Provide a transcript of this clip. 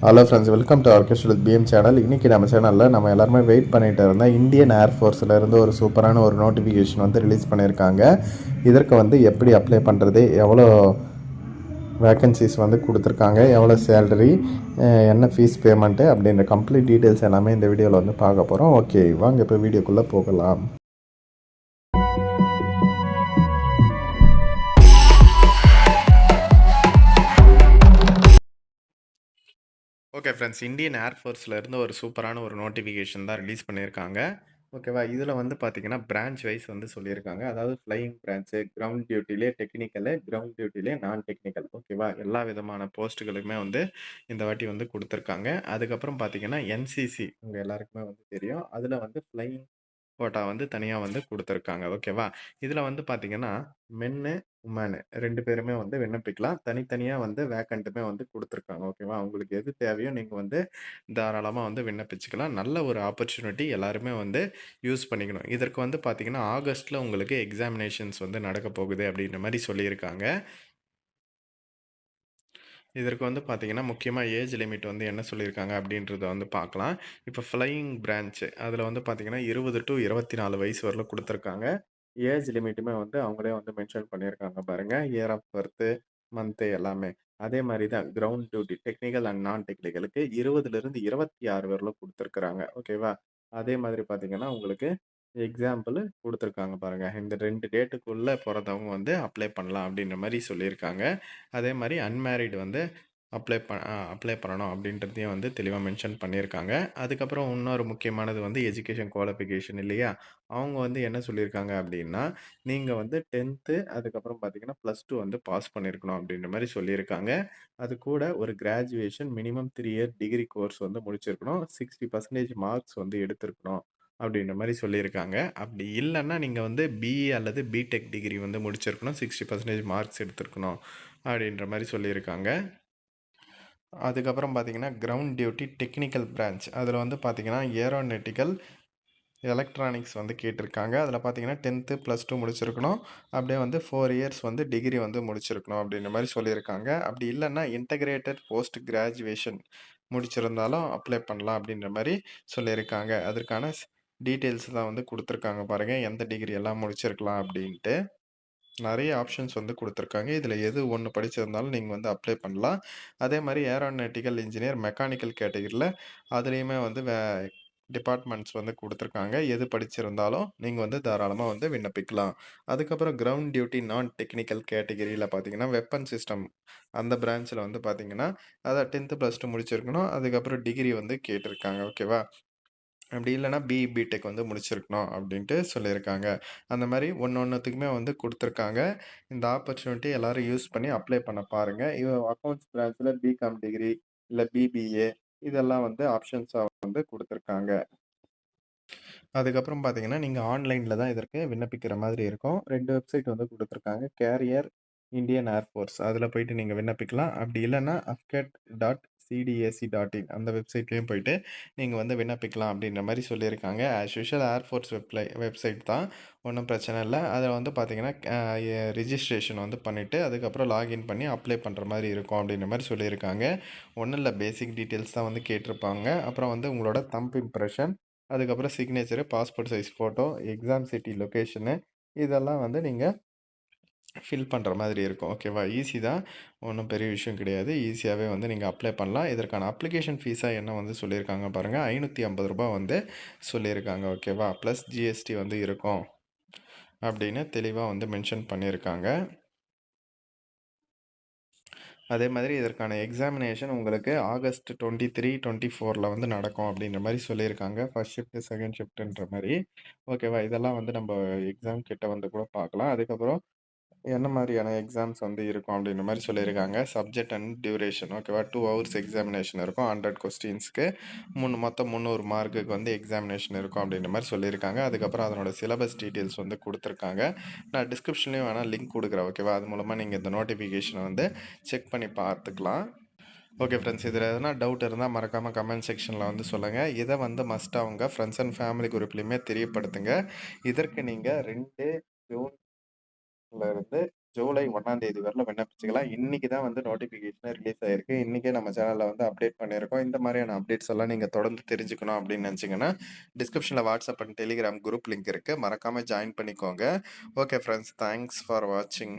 Hello friends, welcome to orchestral PM channel. இன்றைக்கி நம்ம சேனலில் நம்ம எல்லாருமே வெயிட் பண்ணிட்டு இருந்தோம். இந்தியன் ஏர்ஃபோர்ஸில் இருந்து ஒரு சூப்பரான ஒரு நோட்டிஃபிகேஷன் வந்து ரிலீஸ் பண்ணியிருக்காங்க. இதற்கு வந்து எப்படி அப்ளை பண்ணுறது, எவ்வளோ வேக்கன்சிஸ் வந்து கொடுத்துருக்காங்க, எவ்வளோ சேலரி, என்ன ஃபீஸ் பேமெண்ட்டு அப்படின்ற கம்ப்ளீட் டீட்டெயில்ஸ் எல்லாமே இந்த வீடியோவில் வந்து பார்க்க போகிறோம். ஓகே, வாங்க இப்போ வீடியோக்குள்ளே போகலாம். ஓகே ஃப்ரெண்ட்ஸ், இந்தியன் ஏர்ஃபோர்ஸில் இருந்து ஒரு சூப்பரான ஒரு நோட்டிஃபிகேஷன் தான் ரிலீஸ் பண்ணியிருக்காங்க. ஓகேவா, இதில் வந்து பார்த்தீங்கன்னா பிரான்ச் வைஸ் வந்து சொல்லியிருக்காங்க. அதாவது ஃப்ளையிங் பிரான்ச்சு, கிரவுண்ட் டியூட்டிலே டெக்னிக்கலு, கிரவுண்ட் டியூட்டிலே நான் டெக்னிக்கல். ஓகேவா, எல்லா விதமான போஸ்ட்டுகளுமே வந்து இந்த வாட்டி வந்து கொடுத்துருக்காங்க. அதுக்கப்புறம் பார்த்தீங்கன்னா என்சிசி உங்கள் எல்லாருக்குமே வந்து தெரியும். அதில் வந்து ஃப்ளையிங் கோட்டா வந்து தனியாக வந்து கொடுத்துருக்காங்க. ஓகேவா, இதில் வந்து பார்த்தீங்கன்னா மென்னு உமனு 2 பேருமே வந்து விண்ணப்பிக்கலாம். தனித்தனியாக வந்து வேக்கண்ட்டுமே வந்து கொடுத்துருக்காங்க. ஓகேவா, உங்களுக்கு எது தேவையோ நீங்கள் வந்து தாராளமாக வந்து விண்ணப்பிச்சுக்கலாம். நல்ல ஒரு ஆப்பர்ச்சுனிட்டி, எல்லாருமே வந்து யூஸ் பண்ணிக்கணும். இதற்கு வந்து பார்த்தீங்கன்னா ஆகஸ்ட்டில் உங்களுக்கு எக்ஸாமினேஷன்ஸ் வந்து நடக்க போகுது அப்படின்ற மாதிரி சொல்லியிருக்காங்க. இதற்கு வந்து பார்த்தீங்கன்னா முக்கியமாக ஏஜ் லிமிட் வந்து என்ன சொல்லியிருக்காங்க அப்படின்றத வந்து பார்க்கலாம். இப்போ ஃப்ளையிங் பிரான்ச்சு அதில் வந்து பார்த்தீங்கன்னா 20 to 24 வயசு வரலும் கொடுத்துருக்காங்க. ஏஜ் லிமிட்டுமே வந்து அவங்களே வந்து மென்ஷன் பண்ணியிருக்காங்க பாருங்கள். இயர் ஆஃப் பர்த்து, மந்த்து எல்லாமே. அதே மாதிரி தான் கிரவுண்ட் டியூட்டி டெக்னிக்கல் அண்ட் நான் டெக்னிக்கலுக்கு 20லேருந்து 26 வரலும் கொடுத்துருக்குறாங்க. ஓகேவா, அதே மாதிரி பார்த்தீங்கன்னா உங்களுக்கு எக்ஸாம்பிள் கொடுத்துருக்காங்க பாருங்கள். இந்த 2 டேட்டுக்குள்ளே பிறந்தவங்க வந்து அப்ளை பண்ணலாம் அப்படின்ற மாதிரி சொல்லியிருக்காங்க. அதே மாதிரி அன்மேரிட் வந்து அப்ளை பண்ணணும் அப்படின்றதையும் வந்து தெளிவாக மென்ஷன் பண்ணியிருக்காங்க. அதுக்கப்புறம் இன்னொரு முக்கியமானது வந்து எஜுகேஷன் குவாலிஃபிகேஷன் இல்லையா, அவங்க வந்து என்ன சொல்லியிருக்காங்க அப்படின்னா, நீங்கள் வந்து 10th அதுக்கப்புறம் பார்த்தீங்கன்னா +2 வந்து பாஸ் பண்ணியிருக்கணும் அப்படின்ற மாதிரி சொல்லியிருக்காங்க. அது கூட ஒரு graduation minimum 3 year degree course வந்து முடிச்சிருக்கணும். 60% மார்க்ஸ் வந்து எடுத்திருக்கணும் அப்படின்ற மாதிரி சொல்லியிருக்காங்க. அப்படி இல்லைன்னா நீங்கள் வந்து பிஇ அல்லது பிடெக் டிகிரி வந்து முடிச்சிருக்கணும். 60% மார்க்ஸ் எடுத்திருக்கணும் அப்படின்ற மாதிரி சொல்லியிருக்காங்க. அதுக்கப்புறம் பார்த்தீங்கன்னா கிரவுண்ட் டியூட்டி டெக்னிக்கல் பிரான்ச் அதில் வந்து பார்த்தீங்கன்னா ஏரோநாட்டிக்கல் எலக்ட்ரானிக்ஸ் வந்து கேட்டிருக்காங்க. அதில் பார்த்தீங்கன்னா 10th +2 முடிச்சிருக்கணும். அப்படியே வந்து 4 இயர்ஸ் வந்து டிகிரி வந்து முடிச்சிருக்கணும் அப்படின்ற மாதிரி சொல்லியிருக்காங்க. அப்படி இல்லைன்னா இன்டகிரேட்டட் போஸ்ட் கிராஜுவேஷன் முடிச்சிருந்தாலும் அப்ளை பண்ணலாம் அப்படின்ற மாதிரி சொல்லியிருக்காங்க. அதற்கான டீட்டெயில்ஸ் தான் வந்து கொடுத்துருக்காங்க பாருங்கள். எந்த டிகிரி எல்லாம் முடிச்சிருக்கலாம் அப்படின்ட்டு நிறைய ஆப்ஷன்ஸ் வந்து கொடுத்துருக்காங்க. இதில் எது ஒன்று படிச்சிருந்தாலும் நீங்கள் வந்து அப்ளை பண்ணலாம். அதே மாதிரி ஏரோநாட்டிக்கல் இன்ஜினியர் மெக்கானிக்கல் கேட்டகரியில் அதுலேயுமே வந்து டிபார்ட்மெண்ட்ஸ் வந்து கொடுத்துருக்காங்க. எது படிச்சிருந்தாலும் நீங்கள் வந்து தாராளமாக வந்து விண்ணப்பிக்கலாம். அதுக்கப்புறம் கிரவுண்ட் டியூட்டி நான் டெக்னிக்கல் கேட்டகரியில் பார்த்தீங்கன்னா வெப்பன் சிஸ்டம் அந்த பிரான்ச்சில் வந்து பார்த்தீங்கன்னா அதை 10th +2 முடிச்சிருக்கணும். அதுக்கப்புறம் டிகிரி வந்து கேட்டிருக்காங்க. ஓகேவா, அப்படி இல்லைனா பிடெக் வந்து முடிச்சிருக்கணும் அப்படின்ட்டு சொல்லியிருக்காங்க. அந்த மாதிரி ஒன்றுத்துக்குமே வந்து கொடுத்துருக்காங்க. இந்த ஆப்பர்ச்சுனிட்டி எல்லோரும் யூஸ் பண்ணி அப்ளை பண்ண பாருங்கள். அக்கௌண்ட்ஸ் பிரான்ச்சில் பிகாம் டிகிரி இல்லை பிபிஏ இதெல்லாம் வந்து ஆப்ஷன்ஸாக வந்து கொடுத்துருக்காங்க. அதுக்கப்புறம் பார்த்தீங்கன்னா நீங்கள் ஆன்லைனில் தான் இதற்கு விண்ணப்பிக்கிற மாதிரி இருக்கும். 2 வெப்சைட் வந்து கொடுத்துருக்காங்க. கேரியர் இந்தியன் ஏர்ஃபோர்ஸ் அதில் போயிட்டு நீங்கள் விண்ணப்பிக்கலாம். அப்படி இல்லைன்னா upcat.cdac.in அந்த வெப்சைட்லேயும் போயிட்டு நீங்கள் வந்து விண்ணப்பிக்கலாம் அப்படின்ற மாதிரி சொல்லியிருக்காங்க. ஆஸ் யூஷுவல் ஏர்ஃபோர்ஸ் வெப்சைட் தான், ஒன்றும் பிரச்சனை இல்லை. அதில் வந்து பார்த்தீங்கன்னா ரிஜிஸ்ட்ரேஷன் வந்து பண்ணிவிட்டு அதுக்கப்புறம் லாகின் பண்ணி அப்ளை பண்ணுற மாதிரி இருக்கும் அப்படின்ற மாதிரி சொல்லியிருக்காங்க. ஒன்றும் இல்லை, பேசிக் டீட்டெயில்ஸ் தான் வந்து கேட்டிருப்பாங்க. அப்புறம் வந்து உங்களோட தம்ப் இம்ப்ரெஷன், அதுக்கப்புறம் signature, passport size photo, exam city location இதெல்லாம் வந்து நீங்கள் ஃபில் பண்ணுற மாதிரி இருக்கும். ஓகேவா, ஈஸி தான், ஒன்றும் பெரிய விஷயம் கிடையாது. ஈஸியாகவே வந்து நீங்கள் அப்ளை பண்ணலாம். இதற்கான அப்ளிகேஷன் ஃபீஸாக என்ன வந்து சொல்லியிருக்காங்க பாருங்கள், ரூ. 550 வந்து சொல்லியிருக்காங்க. ஓகேவா, ப்ளஸ் ஜிஎஸ்டி வந்து இருக்கும் அப்படின்னு தெளிவாக வந்து மென்ஷன் பண்ணியிருக்காங்க. அதே மாதிரி இதற்கான எக்ஸாமினேஷன் உங்களுக்கு ஆகஸ்ட் 23, 24 வந்து நடக்கும் அப்படின்ற மாதிரி சொல்லியிருக்காங்க. ஃபர்ஸ்ட் ஷிஃப்ட், செகண்ட் ஷிஃப்ட்டுன்ற மாதிரி. ஓகேவா, இதெல்லாம் வந்து நம்ம எக்ஸாம் கிட்ட வந்து கூட பார்க்கலாம். அதுக்கப்புறம் என்ன மாதிரியான எக்ஸாம்ஸ் வந்து இருக்கும் அப்படின்ற மாதிரி சொல்லியிருக்காங்க. Subject and duration. ஓகேவா, 2 ஹவர்ஸ் எக்ஸாமினேஷன் இருக்கும். 100 கொஸ்டின்ஸ்க்கு மொத்தம் 300 மார்க்குக்கு வந்து எக்ஸாமினேஷன் இருக்கும் அப்படின்ற மாதிரி சொல்லியிருக்காங்க. அதுக்கப்புறம் அதனோட சிலபஸ் டீட்டெயில்ஸ் வந்து கொடுத்துருக்காங்க. நான் டிஸ்கிரிப்ஷன்லேயும் வேணால் லிங்க் கொடுக்குறேன். ஓகேவா, அது மூலமாக நீங்கள் இந்த நோட்டிஃபிகேஷனை வந்து செக் பண்ணி பார்த்துக்கலாம். ஓகே ஃப்ரெண்ட்ஸ், இதில் எதனா டவுட் இருந்தால் மறக்காமல் கமெண்ட் செக்ஷனில் வந்து சொல்லுங்கள். இதை வந்து மஸ்ட்டாக அவங்க ஃப்ரெண்ட்ஸ் அண்ட் ஃபேமிலி குரூப்லேயுமே தெரியப்படுத்துங்க. இதற்கு நீங்கள் 2 ஜூன்லேருந்து ஜூலை 1ஆம் தேதி வரலும் விண்ணப்பிச்சுக்கலாம். இன்னைக்கு தான் வந்து நோட்டிஃபிகேஷனே ரிலீஸ் ஆயிருக்கு. இன்னைக்கே நம்ம சேனல்ல வந்து அப்டேட் பண்ணியிருக்கோம். இந்த மாதிரியான அப்டேட்ஸ் எல்லாம் நீங்க தொடர்ந்து தெரிஞ்சுக்கணும் அப்படின்னு நினைச்சீங்கன்னா, டிஸ்கிரிப்ஷன்ல WhatsApp and Telegram group link இருக்கு. மறக்காம ஜாயின் பண்ணிக்கோங்க. ஓகே ஃபிரெண்ட்ஸ், தேங்க்ஸ் ஃபார் வாட்சிங்.